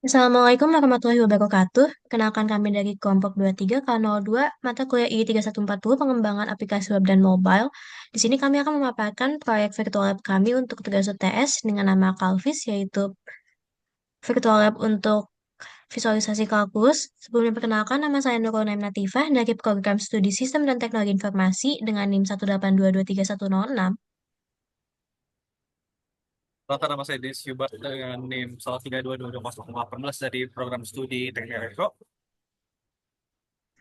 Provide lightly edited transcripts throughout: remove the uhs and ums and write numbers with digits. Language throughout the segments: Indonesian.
Assalamualaikum warahmatullahi wabarakatuh. Kenalkan kami dari kelompok 23 K02 mata kuliah I3140 pengembangan aplikasi web dan mobile. Di sini kami akan memaparkan proyek virtual lab kami untuk tugas UTS dengan nama Kalvis, yaitu virtual lab untuk visualisasi kalkulus. Sebelumnya perkenalkan, nama saya Nurul Naim Natifah dari program studi Sistem dan Teknologi Informasi dengan NIM 182231006. Rata nama saya Des Hubert dengan NIM 1322218 dari program studi Teknik Elektro.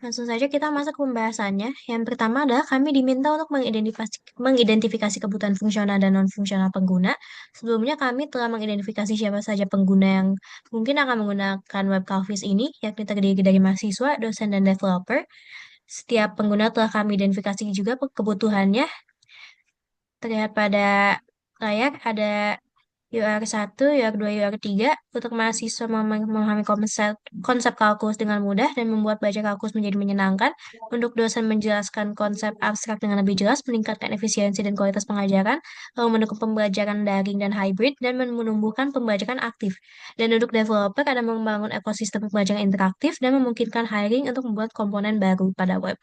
Langsung saja kita masuk ke pembahasannya. Yang pertama adalah kami diminta untuk mengidentifikasi kebutuhan fungsional dan non-fungsional pengguna. Sebelumnya kami telah mengidentifikasi siapa saja pengguna yang mungkin akan menggunakan web Calvis ini, yakni terdiri dari mahasiswa, dosen, dan developer. Setiap pengguna telah kami identifikasi juga kebutuhannya. Terlihat pada layar ada UR1, UR2, UR3 untuk mahasiswa memahami konsep kalkulus dengan mudah dan membuat belajar kalkulus menjadi menyenangkan. Untuk dosen menjelaskan konsep abstrak dengan lebih jelas, meningkatkan efisiensi dan kualitas pengajaran, lalu mendukung pembelajaran daring dan hybrid, dan menumbuhkan pembelajaran aktif. Dan untuk developer ada membangun ekosistem pembelajaran interaktif dan memungkinkan hiring untuk membuat komponen baru pada web.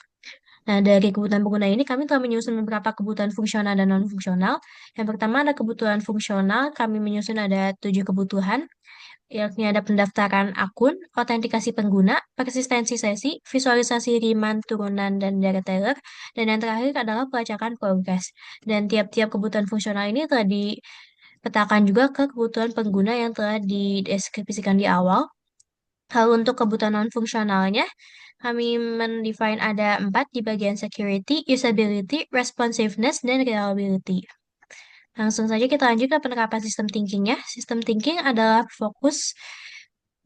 Nah, dari kebutuhan pengguna ini kami telah menyusun beberapa kebutuhan fungsional dan non-fungsional. Yang pertama ada kebutuhan fungsional, kami menyusun ada 7 kebutuhan, yakni ada pendaftaran akun, autentikasi pengguna, persistensi sesi, visualisasi riman, turunan, dan data Taylor, dan yang terakhir adalah pelacakan progres. Dan tiap-tiap kebutuhan fungsional ini telah dipetakan juga ke kebutuhan pengguna yang telah dideskripsikan di awal. Lalu untuk kebutuhan non-fungsionalnya, kami mendefine ada 4 di bagian security, usability, responsiveness, dan reliability. Langsung saja kita lanjut ke penerapan sistem thinking-nya. Sistem thinking adalah fokus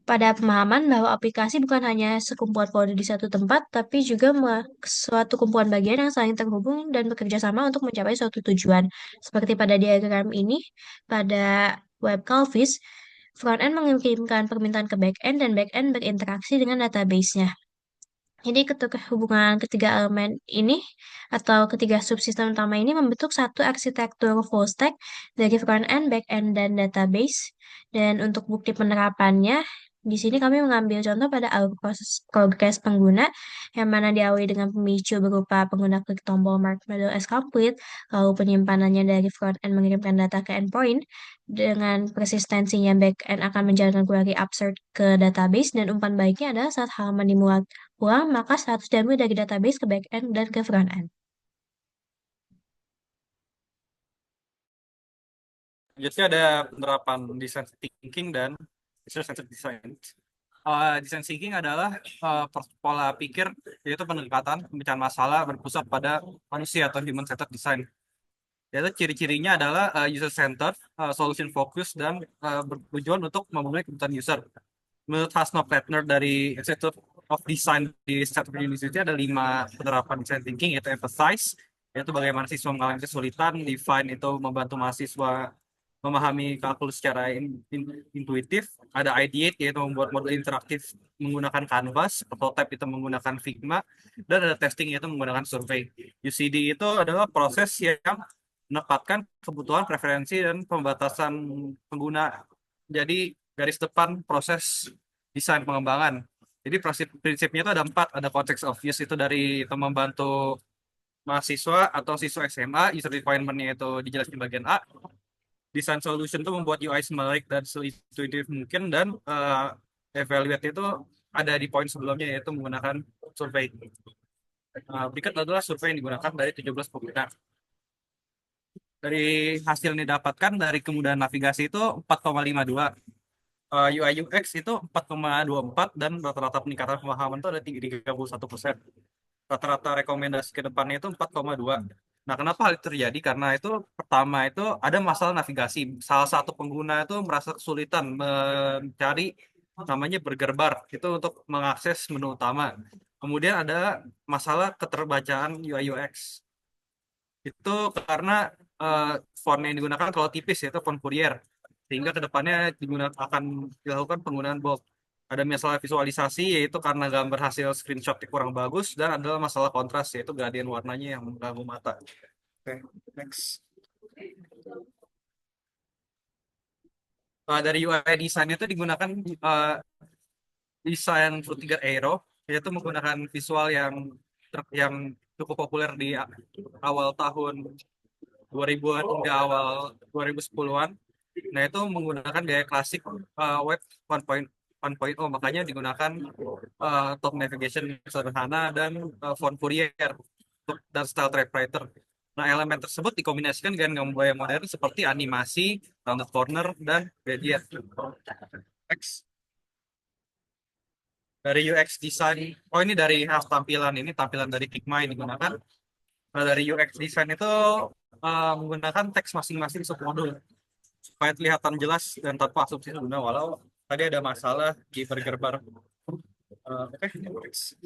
pada pemahaman bahwa aplikasi bukan hanya sekumpulan kode di satu tempat, tapi juga suatu kumpulan bagian yang saling terhubung dan bekerja sama untuk mencapai suatu tujuan. Seperti pada diagram ini, pada web Calvis, front-end mengirimkan permintaan ke back-end dan back-end berinteraksi dengan database-nya. Jadi ketika hubungan ketiga elemen ini atau ketiga subsistem utama ini membentuk satu arsitektur full stack dari front-end, back-end, dan database. Dan untuk bukti penerapannya, di sini kami mengambil contoh pada alur proses progres pengguna, yang mana diawali dengan pemicu berupa pengguna klik tombol mark model as complete, lalu penyimpanannya dari front-end mengirimkan data ke endpoint, dengan persistensinya back-end akan menjalankan query upsert ke database, dan umpan baiknya adalah saat halaman dimuat ulang, maka status diambil dari database ke back-end dan ke front-end. Selanjutnya ada penerapan design thinking dan user-centered design. Design thinking adalah pola pikir, yaitu pendekatan pemecahan masalah berpusat pada manusia atau human-centered design. Yaitu ciri-cirinya adalah user-centered, solution focus, dan bertujuan untuk memenuhi kebutuhan user. Menurut Hasno Plattner dari Institute of Design di Stanford University ada 5 penerapan design thinking, yaitu emphasize, yaitu bagaimana siswa mengalami kesulitan; define, itu membantu mahasiswa memahami kalkulus secara intuitif; ada ideate, yaitu membuat model interaktif menggunakan Canvas; prototype itu menggunakan Figma; dan ada testing, yaitu menggunakan survei. UCD itu adalah proses yang menempatkan kebutuhan, preferensi, dan pembatasan pengguna. Jadi garis depan proses desain pengembangan. Jadi prinsipnya itu ada 4. Ada context of use, itu dari itu membantu mahasiswa atau siswa SMA. User requirement-nya itu dijelaskan di bagian A. Design solution itu membuat UI semenarik dan seintuitif mungkin. Dan evaluate itu ada di poin sebelumnya, yaitu menggunakan survei. Berikut adalah survei yang digunakan dari 17 pengguna. Dari hasil yang didapatkan dari kemudahan navigasi itu 4,52. UI UX itu 4,24, dan rata-rata peningkatan pemahaman itu ada 31%. Rata-rata rekomendasi ke depannya itu 4,2. Nah, kenapa hal itu terjadi? Karena itu pertama itu ada masalah navigasi. Salah satu pengguna itu merasa kesulitan mencari namanya burger bar itu untuk mengakses menu utama. Kemudian ada masalah keterbacaan UI UX. Itu karena eh, font yang digunakan kalau tipis, yaitu font Fourier, sehingga kedepannya akan dilakukan penggunaan bold. Ada masalah visualisasi, yaitu karena gambar hasil screenshot kurang bagus, dan adalah masalah kontras, yaitu gradien warnanya yang mengganggu mata. Oke, next. Dari UI design itu digunakan desain Fruitiger Aero, yaitu menggunakan visual yang cukup populer di awal tahun 2000-an hingga awal 2010-an. Nah, itu menggunakan gaya klasik web 1.0, makanya digunakan top navigation yang sederhana dan font Fourier dan style typewriter. Nah, elemen tersebut dikombinasikan dengan gaya modern seperti animasi, rounded corner, dan gradient. Next. Dari UX design, oh ini dari tampilan ini, tampilan dari Figma yang digunakan. Nah, dari UX design itu menggunakan teks masing-masing submodul supaya kelihatan jelas dan tanpa asumsi guna, walau tadi ada masalah di burger bar. Oke, next.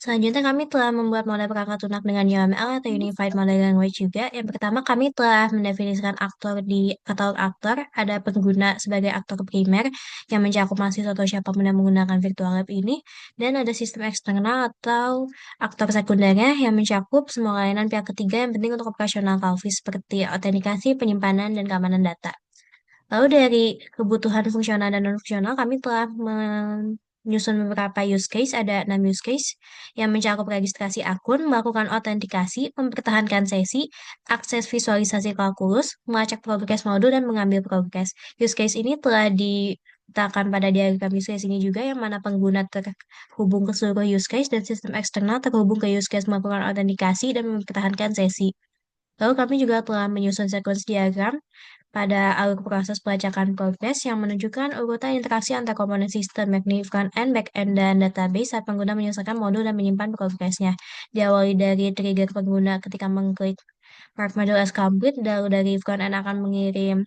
Selanjutnya kami telah membuat model perangkat lunak dengan UML atau Unified Model Language juga. Yang pertama kami telah mendefinisikan aktor di katalog aktor. Ada pengguna sebagai aktor primer yang mencakup mahasiswa atau siapapun yang menggunakan virtual lab ini. Dan ada sistem eksternal atau aktor sekundernya yang mencakup semua layanan pihak ketiga yang penting untuk operasional Calvi seperti autentikasi, penyimpanan, dan keamanan data. Lalu dari kebutuhan fungsional dan non-fungsional, kami telah menyusun beberapa use case, ada 6 use case yang mencakup registrasi akun, melakukan autentikasi, mempertahankan sesi, akses visualisasi kalkulus, melacak progres modul, dan mengambil progres. Use case ini telah diletakkan pada diagram use case ini juga, yang mana pengguna terhubung ke seluruh use case dan sistem eksternal terhubung ke use case melakukan autentikasi dan mempertahankan sesi. Lalu kami juga telah menyusun sequence diagram pada alur proses pelacakan progres yang menunjukkan urutan interaksi antar komponen sistem, yakni front-end, back-end, dan database saat pengguna menyelesaikan modul dan menyimpan progresnya. Diawali dari trigger pengguna ketika mengklik Mark Module as Complete, lalu dari front-end akan mengirim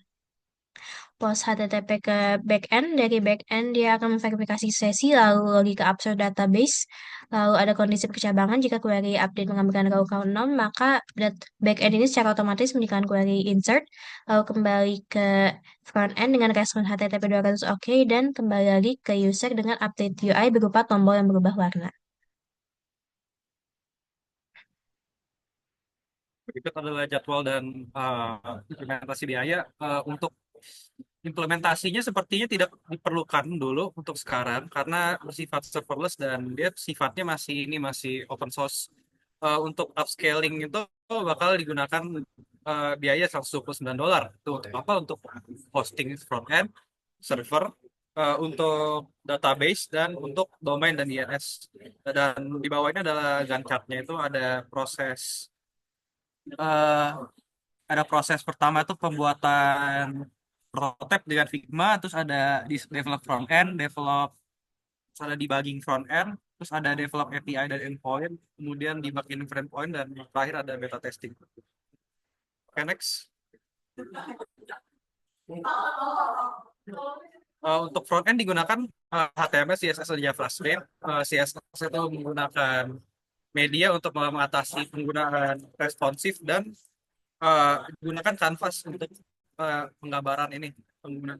post HTTP ke backend. Dari backend dia akan memverifikasi sesi, lalu logi ke Upstream database. Lalu ada kondisi percabangan, jika query update mengambilkan row count 0, maka backend ini secara otomatis memberikan query insert, lalu kembali ke frontend dengan respon HTTP 200 OK, dan kembali lagi ke user dengan update UI berupa tombol yang berubah warna. Berikut adalah jadwal dan implementasi biaya. Untuk implementasinya sepertinya tidak diperlukan dulu untuk sekarang karena bersifat serverless dan dia sifatnya masih open source. Untuk upscaling itu bakal digunakan biaya $129. Itu untuk apa? Untuk hosting front end, server, untuk database dan untuk domain dan DNS. Dan di bawahnya adalah Gantt chart-nya, itu eh, ada proses pertama itu pembuatan prototype dengan Figma, terus ada develop front end, terus ada debugging front end, terus ada develop API dan endpoint, kemudian debug in endpoint, dan terakhir ada beta testing. Oke, next. Untuk front end digunakan HTML, CSS, dan JavaScript. CSS itu menggunakan media untuk mengatasi penggunaan responsif dan gunakan Canvas untuk penggambaran ini,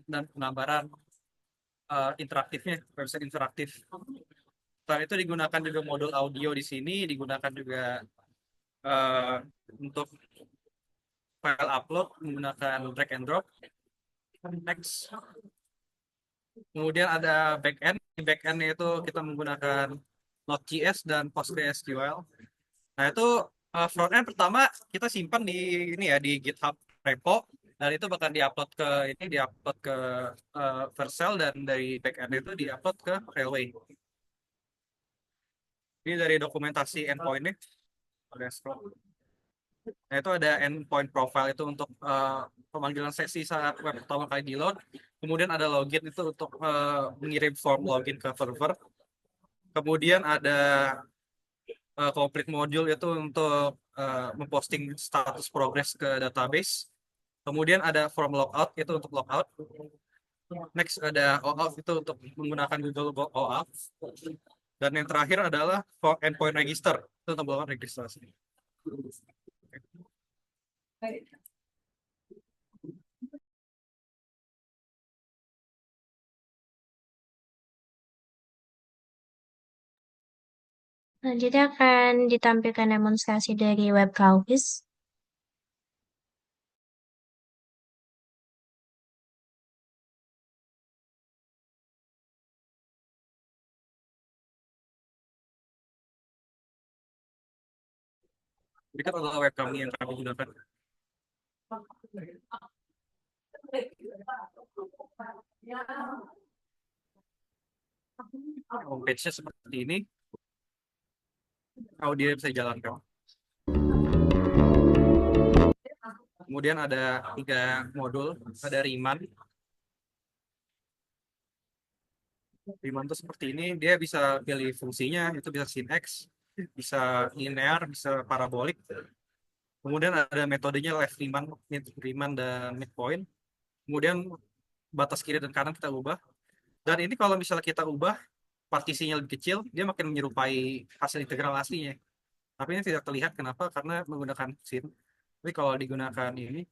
dan penggambaran interaktifnya, website interaktif. Selain itu digunakan juga modul audio di sini, digunakan juga eh, untuk file upload menggunakan drag and drop. Next. Kemudian ada backend. Di backend itu kita menggunakan Node.js dan PostgreSQL. Nah, itu front-end pertama kita simpan di ini ya, di GitHub repo, dan itu bakal diupload ke Vercel, dan dari backend itu diupload ke Railway. Ini dari dokumentasi endpoint-nya. Ada scroll. Nah, itu ada endpoint profile itu untuk pemanggilan sesi saat web pertama kali di load. Kemudian ada login itu untuk mengirim form login ke server. Kemudian ada complete module itu untuk memposting status progress ke database. Kemudian ada form logout itu untuk logout. Next ada OAuth itu untuk menggunakan Google OAuth. Dan yang terakhir adalah endpoint register itu untuk melakukan registrasi. Selanjutnya akan ditampilkan demonstrasi dari web Calvis. Berikut adalah webcam yang kami gunakan. Homepage-nya seperti ini. Audio bisa dijalankan. Kemudian ada 3 modul. Ada Riemann. Riemann itu seperti ini. Dia bisa pilih fungsinya. Itu bisa sin X, bisa linear, bisa parabolik. Kemudian ada metodenya left Riemann, mid Riemann, dan midpoint. Kemudian batas kiri dan kanan kita ubah. Dan ini kalau misalnya kita ubah partisinya lebih kecil, dia makin menyerupai hasil integral aslinya. Tapi ini tidak terlihat kenapa? Karena menggunakan sin. Tapi kalau digunakan ini,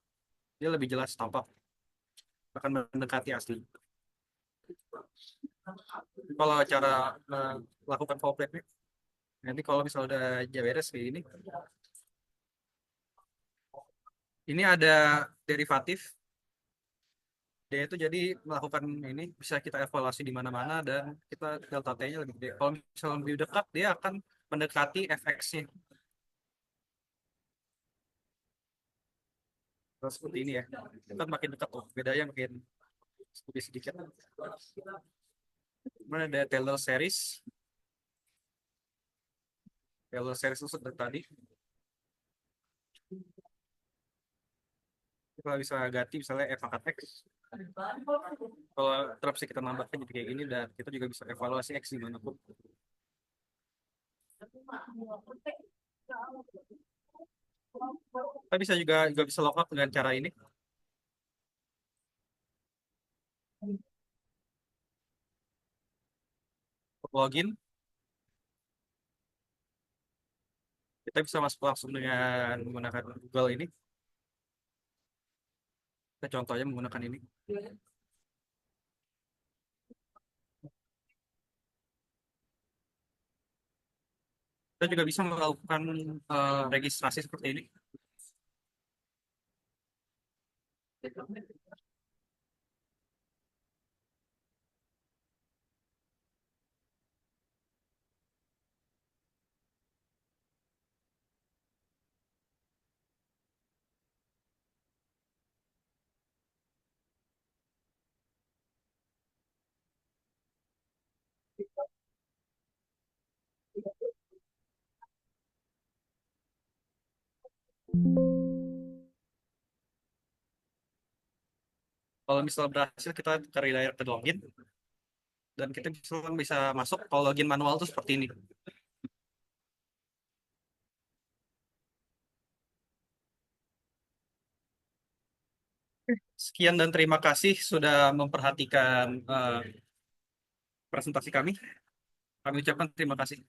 dia lebih jelas tampak akan mendekati asli. Kalau cara melakukan foul plate nanti kalau misalnya udah beres kayak ini ada derivatif. Dia itu jadi melakukan ini bisa kita evaluasi di mana-mana dan kita delta t-nya lebih gede. Kalau misalnya lebih dekat, dia akan mendekati fx-nya. Terus seperti ini ya. Kan makin dekat tuh, bedanya makin lebih sedikit. Kemudian ada Taylor series. Taylor series itu seperti tadi. Kita bisa ganti misalnya f pangkat x. Kalau terus kita nambahkan jadi kayak gini dan kita juga bisa evaluasi x dimanapun. Kita bisa juga bisa lookup dengan cara ini. Login, kita bisa masuk langsung dengan menggunakan Google ini. Kita contohnya menggunakan ini. Kita juga bisa melakukan registrasi seperti ini. Kalau misalnya berhasil, kita redirect ke login. Dan kita bisa masuk. Kalau login manual itu seperti ini. Sekian dan terima kasih sudah memperhatikan presentasi kami. Kami ucapkan terima kasih.